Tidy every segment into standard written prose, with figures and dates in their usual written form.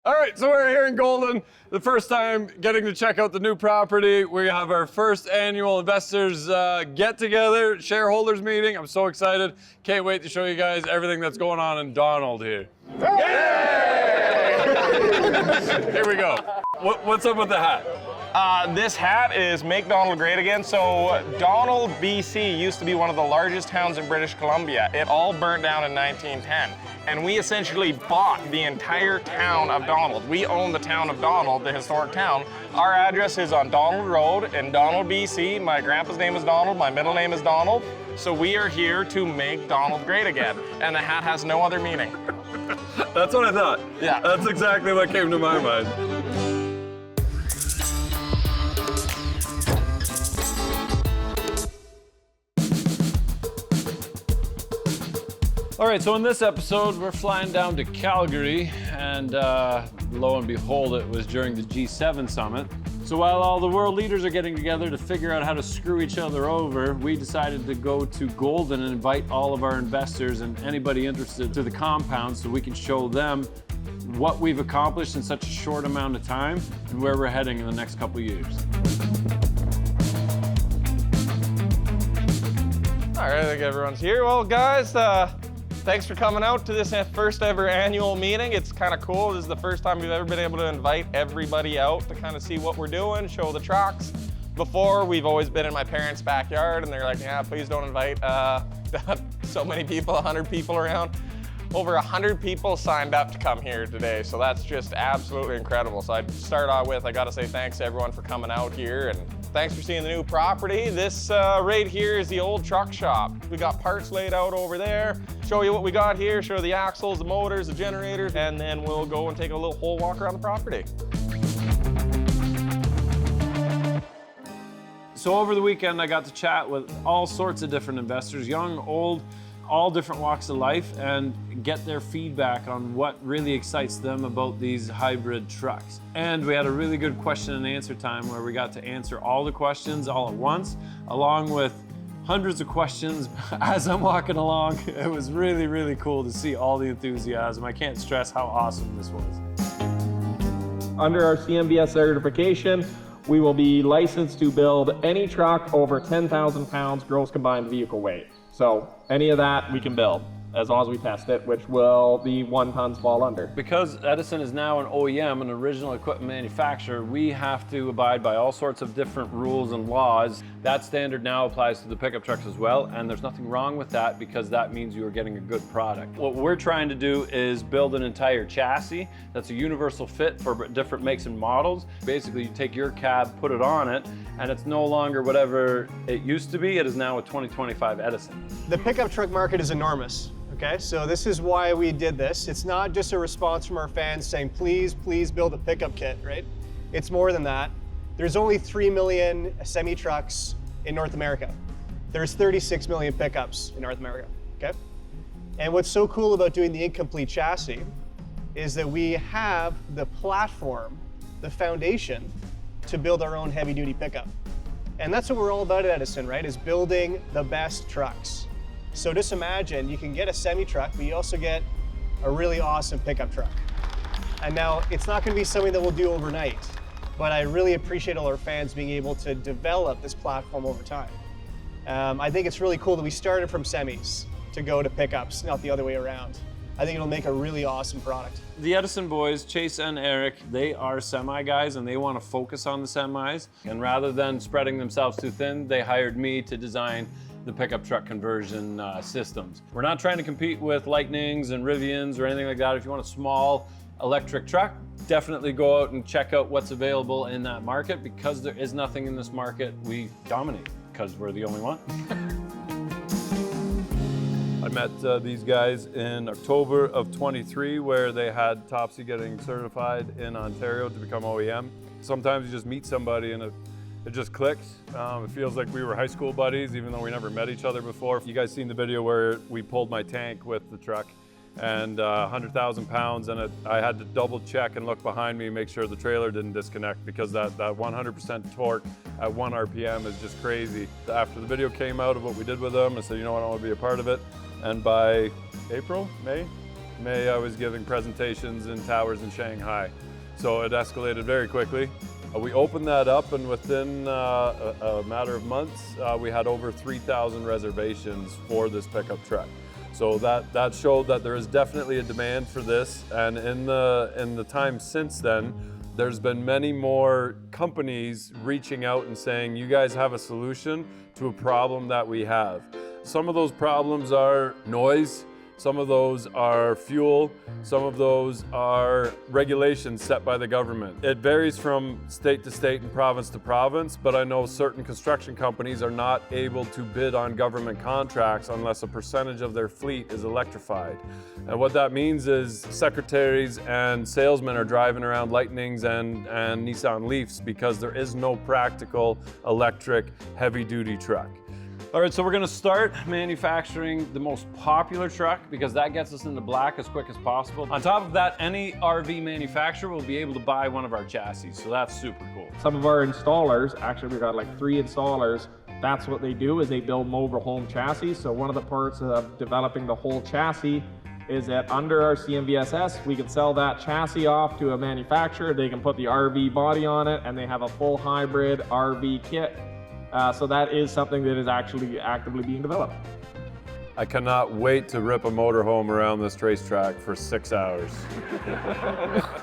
All right, so we're here in Golden, the first time getting to check out the new property. We have our first annual investors get-together, shareholders meeting. I'm so excited. Can't wait to show you guys everything that's going on in Donald here. Yay! Here we go. What's up with the hat? This hat is Make Donald Great Again. So Donald, BC used to be one of the largest towns in British Columbia. It all burnt down in 1910. And we essentially bought the entire town of Donald. We own the town of Donald, the historic town. Our address is on Donald Road in Donald, BC. My grandpa's name is Donald, my middle name is Donald. So we are here to make Donald great again. And the hat has no other meaning. That's what I thought. Yeah. That's exactly what came to my mind. All right, so in this episode, we're flying down to Calgary, and lo and behold, it was during the G7 summit. So while all the world leaders are getting together to figure out how to screw each other over, we decided to go to Golden and invite all of our investors and anybody interested to the compound so we can show them what we've accomplished in such a short amount of time and where we're heading in the next couple years. All right, I think everyone's here. Well, guys, thanks for coming out to this first ever annual meeting. It's kind of cool. This is the first time we've ever been able to invite everybody out to kind of see what we're doing, show the trucks. Before, we've always been in my parents' backyard, and they're like, yeah, please don't invite so many people, 100 people around. Over 100 people signed up to come here today, so that's just absolutely incredible. So I'd start off with, I gotta say thanks to everyone for coming out here, and thanks for seeing the new property. This right here is the old truck shop. We got parts laid out over there. Show you what we got here, show the axles, the motors, the generators, and then we'll go and take a little whole walk around the property. So over the weekend, I got to chat with all sorts of different investors, young, old, all different walks of life, and get their feedback on what really excites them about these hybrid trucks. And we had a really good question and answer time where we got to answer all the questions all at once, along with hundreds of questions as I'm walking along. It was really, really cool to see all the enthusiasm. I can't stress how awesome this was. Under our CMVS certification, we will be licensed to build any truck over 10,000 pounds gross combined vehicle weight. So any of that we can build, as long as we test it, which will the 1 tons fall under. Because Edison is now an OEM, an original equipment manufacturer, we have to abide by all sorts of different rules and laws. That standard now applies to the pickup trucks as well, and there's nothing wrong with that because that means you are getting a good product. What we're trying to do is build an entire chassis that's a universal fit for different makes and models. Basically, you take your cab, put it on it, and it's no longer whatever it used to be. It is now a 2025 Edison. The pickup truck market is enormous. Okay, so this is why we did this. It's not just a response from our fans saying, please, please build a pickup kit, right? It's more than that. There's only 3 million semi-trucks in North America. There's 36 million pickups in North America, okay? And what's so cool about doing the incomplete chassis is that we have the platform, the foundation, to build our own heavy-duty pickup. And that's what we're all about at Edison, right? Is building the best trucks. So just imagine you can get a semi-truck, but you also get a really awesome pickup truck. And now it's not gonna be something that we'll do overnight, but I really appreciate all our fans being able to develop this platform over time. I think it's really cool that we started from semis to go to pickups, not the other way around. I think it'll make a really awesome product. The Edison boys, Chase and Eric, they are semi guys and they want to focus on the semis. And rather than spreading themselves too thin, they hired me to design the pickup truck conversion systems. We're not trying to compete with Lightnings and Rivians or anything like that. If you want a small electric truck, definitely go out and check out what's available in that market. Because there is nothing in this market, we dominate because we're the only one. I met these guys in October of 23 where they had Topsy getting certified in Ontario to become OEM. Sometimes you just meet somebody and it just clicks. It feels like we were high school buddies, even though we never met each other before. You guys seen the video where we pulled my tank with the truck and 100,000 pounds, and I had to double check and look behind me and make sure the trailer didn't disconnect because that 100% torque at 1 RPM is just crazy. After the video came out of what we did with them, I said, you know what, I want to be a part of it. And by April, May, May I was giving presentations in towers in Shanghai. So it escalated very quickly. We opened that up, and within a matter of months, we had over 3,000 reservations for this pickup truck. So that showed that there is definitely a demand for this. And in the time since then, there's been many more companies reaching out and saying, you guys have a solution to a problem that we have. Some of those problems are noise. Some of those are fuel, some of those are regulations set by the government. It varies from state to state and province to province, but I know certain construction companies are not able to bid on government contracts unless a percentage of their fleet is electrified. And what that means is secretaries and salesmen are driving around Lightnings and Nissan Leafs because there is no practical electric heavy-duty truck. All right, so we're gonna start manufacturing the most popular truck because that gets us into black as quick as possible. On top of that, any RV manufacturer will be able to buy one of our chassis, so that's super cool. Some of our installers, actually we've got like 3 installers, that's what they do is they build mobile home chassis. So one of the parts of developing the whole chassis is that under our CMVSS, we can sell that chassis off to a manufacturer. They can put the RV body on it and they have a full hybrid RV kit. So that is something that is actually actively being developed. I cannot wait to rip a motorhome around this racetrack for 6 hours.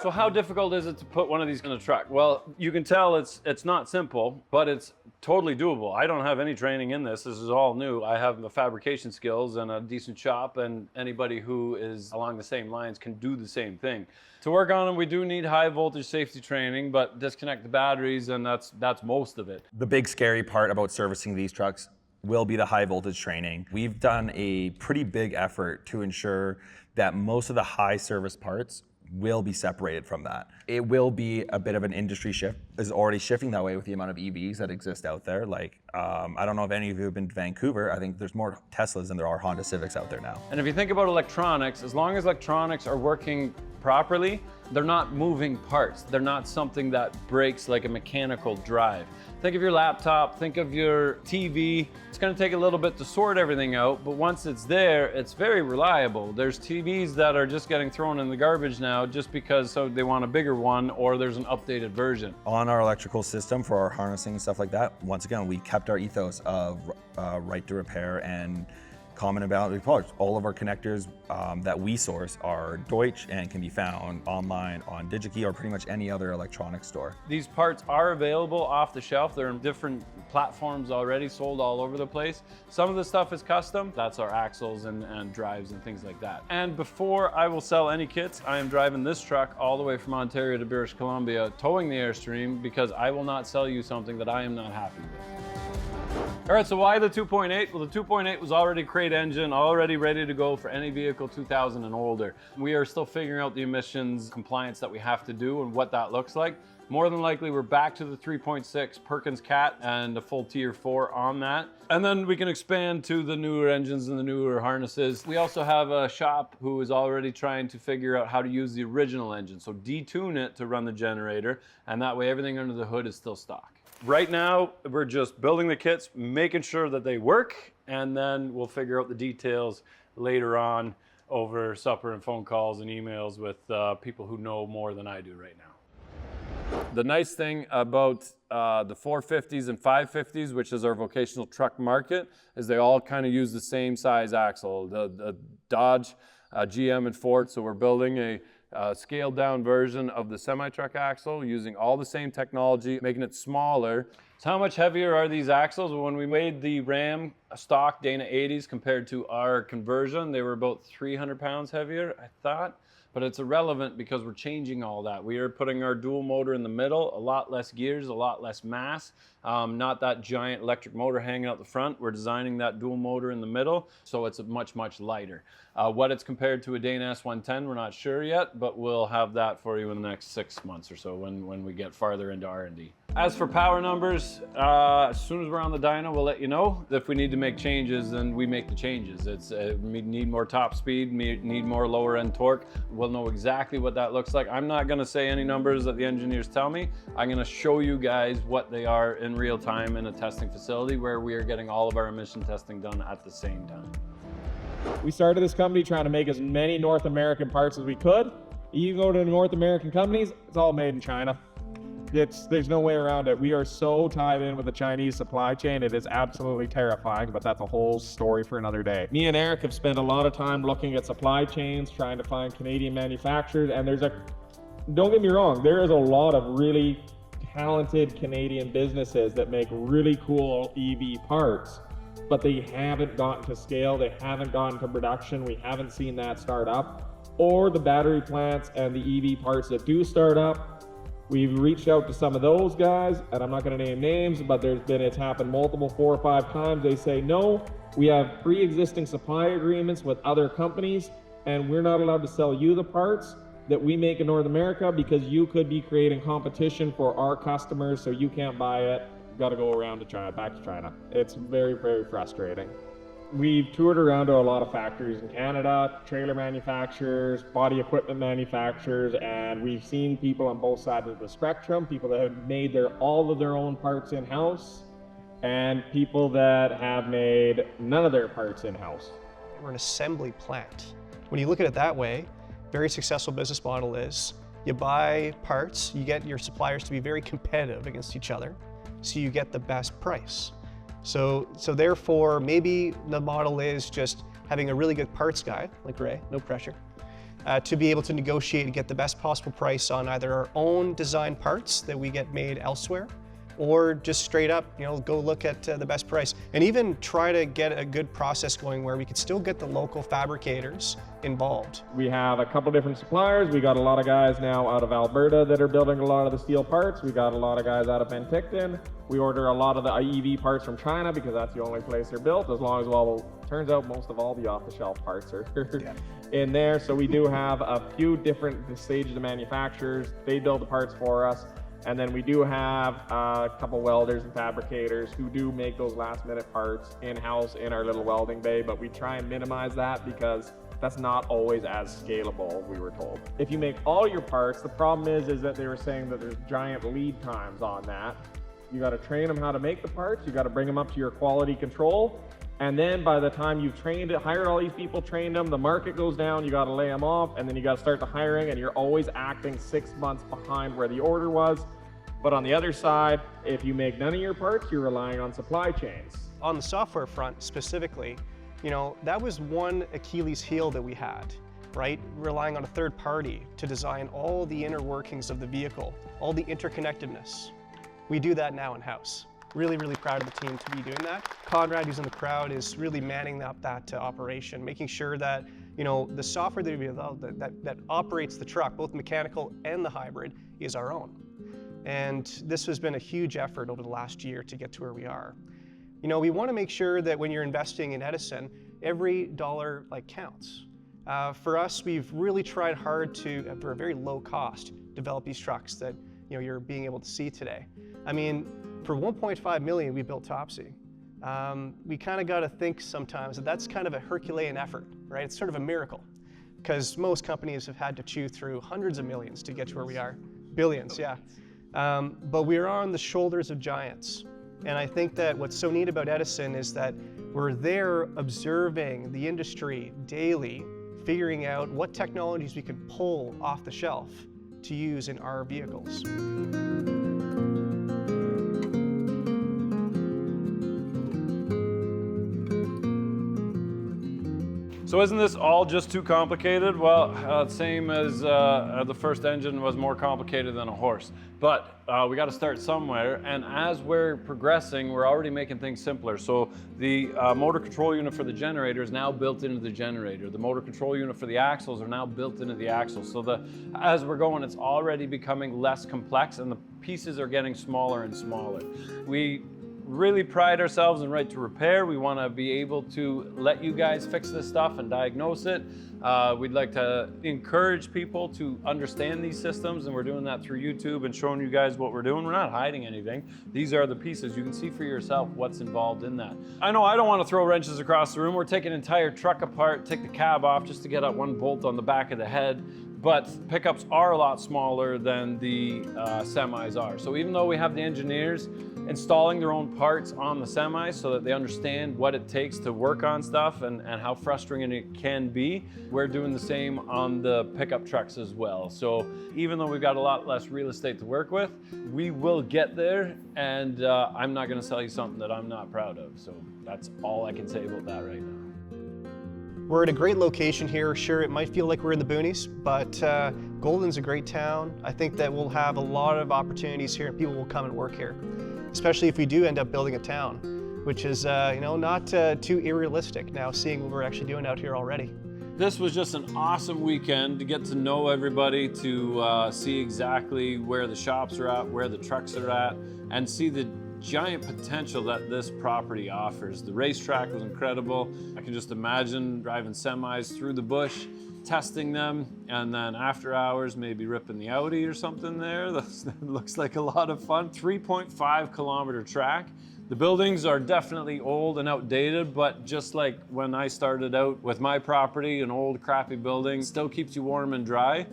So how difficult is it to put one of these in a truck? Well, you can tell it's not simple, but it's totally doable. I don't have any training in this. This is all new. I have the fabrication skills and a decent shop, and anybody who is along the same lines can do the same thing. To work on them, we do need high voltage safety training, but disconnect the batteries and that's most of it. The big scary part about servicing these trucks will be the high voltage training. We've done a pretty big effort to ensure that most of the high service parts will be separated from that. It will be a bit of an industry shift. Is already shifting that way with the amount of EVs that exist out there. Like, I don't know if any of you have been to Vancouver. I think there's more Teslas than there are Honda Civics out there now. And if you think about electronics, as long as electronics are working properly, they're not moving parts. They're not something that breaks like a mechanical drive. Think of your laptop, think of your TV. It's gonna take a little bit to sort everything out, but once it's there, it's very reliable. There's TVs that are just getting thrown in the garbage now just because so they want a bigger one or there's an updated version. On our electrical system for our harnessing and stuff like that, once again, we kept our ethos of right to repair and common availability parts. All of our connectors that we source are Deutsch and can be found online on DigiKey or pretty much any other electronics store. These parts are available off the shelf. They're in different platforms already, sold all over the place. Some of the stuff is custom. That's our axles and drives and things like that. And before I will sell any kits, I am driving this truck all the way from Ontario to British Columbia, towing the Airstream because I will not sell you something that I am not happy with. All right, so why the 2.8? Well, the 2.8 was already crate engine, already ready to go for any vehicle 2000 and older. We are still figuring out the emissions compliance that we have to do and what that looks like. More than likely, we're back to the 3.6 Perkins Cat and the full Tier 4 on that. And then we can expand to the newer engines and the newer harnesses. We also have a shop who is already trying to figure out how to use the original engine. So detune it to run the generator, and that way everything under the hood is still stock. Right now, we're just building the kits, making sure that they work, and then we'll figure out the details later on over supper and phone calls and emails with people who know more than I do right now. The nice thing about the 450s and 550s, which is our vocational truck market, is they all kind of use the same size axle. The Dodge, GM, and Ford, so we're building a scaled down version of the semi-truck axle using all the same technology, making it smaller. So how much heavier are these axles? When we made the Ram stock Dana 80s compared to our conversion, they were about 300 pounds heavier, I thought. But it's irrelevant because we're changing all that. We are putting our dual motor in the middle, a lot less gears, a lot less mass, not that giant electric motor hanging out the front. We're designing that dual motor in the middle, so it's much, much lighter. What it's compared to a Dana S110, we're not sure yet, but we'll have that for you in the next 6 months or so when we get farther into R&D. As for power numbers, as soon as we're on the dyno, we'll let you know. If we need to make changes, then we make the changes. We need more top speed, need more lower end torque. We'll know exactly what that looks like. I'm not gonna say any numbers that the engineers tell me. I'm gonna show you guys what they are in real time in a testing facility where we are getting all of our emission testing done at the same time. We started this company trying to make as many North American parts as we could. You go to North American companies, it's all made in China. There's no way around it. We are so tied in with the Chinese supply chain. It is absolutely terrifying, but that's a whole story for another day. Me and Eric have spent a lot of time looking at supply chains, trying to find Canadian manufacturers, and don't get me wrong, there is a lot of really talented Canadian businesses that make really cool EV parts, but they haven't gotten to scale, they haven't gotten to production, we haven't seen that start up. Or the battery plants and the EV parts that do start up, we've reached out to some of those guys, and I'm not going to name names, but it's happened multiple 4 or 5 times. They say, no, we have pre-existing supply agreements with other companies, and we're not allowed to sell you the parts that we make in North America because you could be creating competition for our customers, so you can't buy it. You've got to go around to China, back to China. It's very, very frustrating. We've toured around to a lot of factories in Canada, trailer manufacturers, body equipment manufacturers, and we've seen people on both sides of the spectrum, people that have made all of their own parts in-house, and people that have made none of their parts in-house. We're an assembly plant. When you look at it that way, very successful business model is you buy parts, you get your suppliers to be very competitive against each other, so you get the best price. So therefore, maybe the model is just having a really good parts guy, like Ray, no pressure, to be able to negotiate and get the best possible price on either our own design parts that we get made elsewhere, or just straight up, go look at the best price. And even try to get a good process going where we could still get the local fabricators involved. We have a couple different suppliers. We got a lot of guys now out of Alberta that are building a lot of the steel parts. We got a lot of guys out of Penticton. We order a lot of the EV parts from China because that's the only place they're built, as long as, turns out most of all the off-the-shelf parts are in there. So we do have a few different stages of manufacturers. They build the parts for us. And then we do have a couple welders and fabricators who do make those last minute parts in-house in our little welding bay, but we try and minimize that because that's not always as scalable, we were told. If you make all your parts, the problem is that they were saying that there's giant lead times on that. You got to train them how to make the parts, you got to bring them up to your quality control, and then by the time you've hired all these people, trained them, the market goes down, you got to lay them off, and then you got to start the hiring, and you're always acting 6 months behind where the order was. But on the other side, if you make none of your parts, you're relying on supply chains. On the software front specifically, that was one Achilles heel that we had, right? Relying on a third party to design all the inner workings of the vehicle, all the interconnectedness. We do that now in-house. Really, really proud of the team to be doing that. Conrad, who's in the crowd, is really manning up that operation, making sure that the software that operates the truck, both mechanical and the hybrid, is our own. And this has been a huge effort over the last year to get to where we are. We want to make sure that when you're investing in Edison, every dollar counts. For us, we've really tried hard to, for a very low cost, develop these trucks that you're being able to see today. I mean, for 1.5 million, we built Topsy. We kind of got to think sometimes that that's kind of a Herculean effort, right? It's sort of a miracle, because most companies have had to chew through hundreds of millions to get to where we are. Billions, yeah. But we're on the shoulders of giants. And I think that what's so neat about Edison is that we're there observing the industry daily, figuring out what technologies we can pull off the shelf to use in our vehicles. So isn't this all just too complicated? Well, same as the first engine was more complicated than a horse. But we got to start somewhere, and as we're progressing, we're already making things simpler. So the motor control unit for the generator is now built into the generator. The motor control unit for the axles are now built into the axles. So as we're going, it's already becoming less complex, and the pieces are getting smaller and smaller. We really pride ourselves in right to repair. We want to be able to let you guys fix this stuff and diagnose it. We'd like to encourage people to understand these systems, and we're doing that through YouTube and showing you guys what we're doing. We're not hiding anything. These are the pieces. You can see for yourself what's involved in that. I know I don't want to throw wrenches across the room. We're taking an entire truck apart, take the cab off just to get out one bolt on the back of the head. but pickups are a lot smaller than the semis are. So even though we have the engineers installing their own parts on the semis so that they understand what it takes to work on stuff and how frustrating it can be, we're doing the same on the pickup trucks as well. So even though we've got a lot less real estate to work with, we will get there, and I'm not gonna sell you something that I'm not proud of. So that's all I can say about that right now. We're at a great location here. Sure, it might feel like we're in the boonies, but Golden's a great town. I think that we'll have a lot of opportunities here and people will come and work here, especially if we do end up building a town, which is not too unrealistic now, seeing what we're actually doing out here already. This was just an awesome weekend to get to know everybody, to see exactly where the shops are at, where the trucks are at, and see the giant potential that this property offers. The racetrack was incredible. I can just imagine driving semis through the bush, testing them, and then after hours, maybe ripping the Audi or something there. That looks like a lot of fun. 3.5 kilometer track. The buildings are definitely old and outdated, but just like when I started out with my property, an old crappy building still keeps you warm and dry.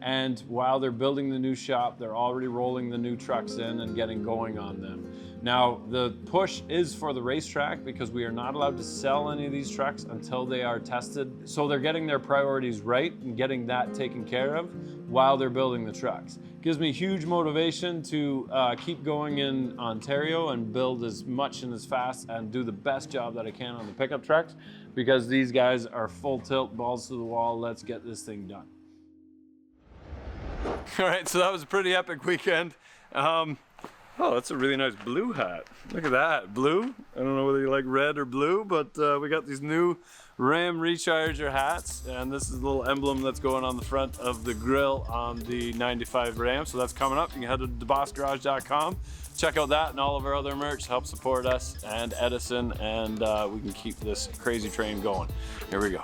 And while they're building the new shop, they're already rolling the new trucks in and getting going on them. Now, the push is for the racetrack because we are not allowed to sell any of these trucks until they are tested. So they're getting their priorities right and getting that taken care of while they're building the trucks. Gives me huge motivation to keep going in Ontario and build as much and as fast and do the best job that I can on the pickup trucks, because these guys are full tilt, balls to the wall. Let's get this thing done. All right, so that was a pretty epic weekend. Oh, that's a really nice blue hat. Look at that, blue. I don't know whether you like red or blue, but we got these new Ram Recharger hats, and this is a little emblem that's going on the front of the grill on the 95 Ram. So that's coming up. You can head to debossgarage.com, check out that and all of our other merch, help support us and Edison, and we can keep this crazy train going. Here we go.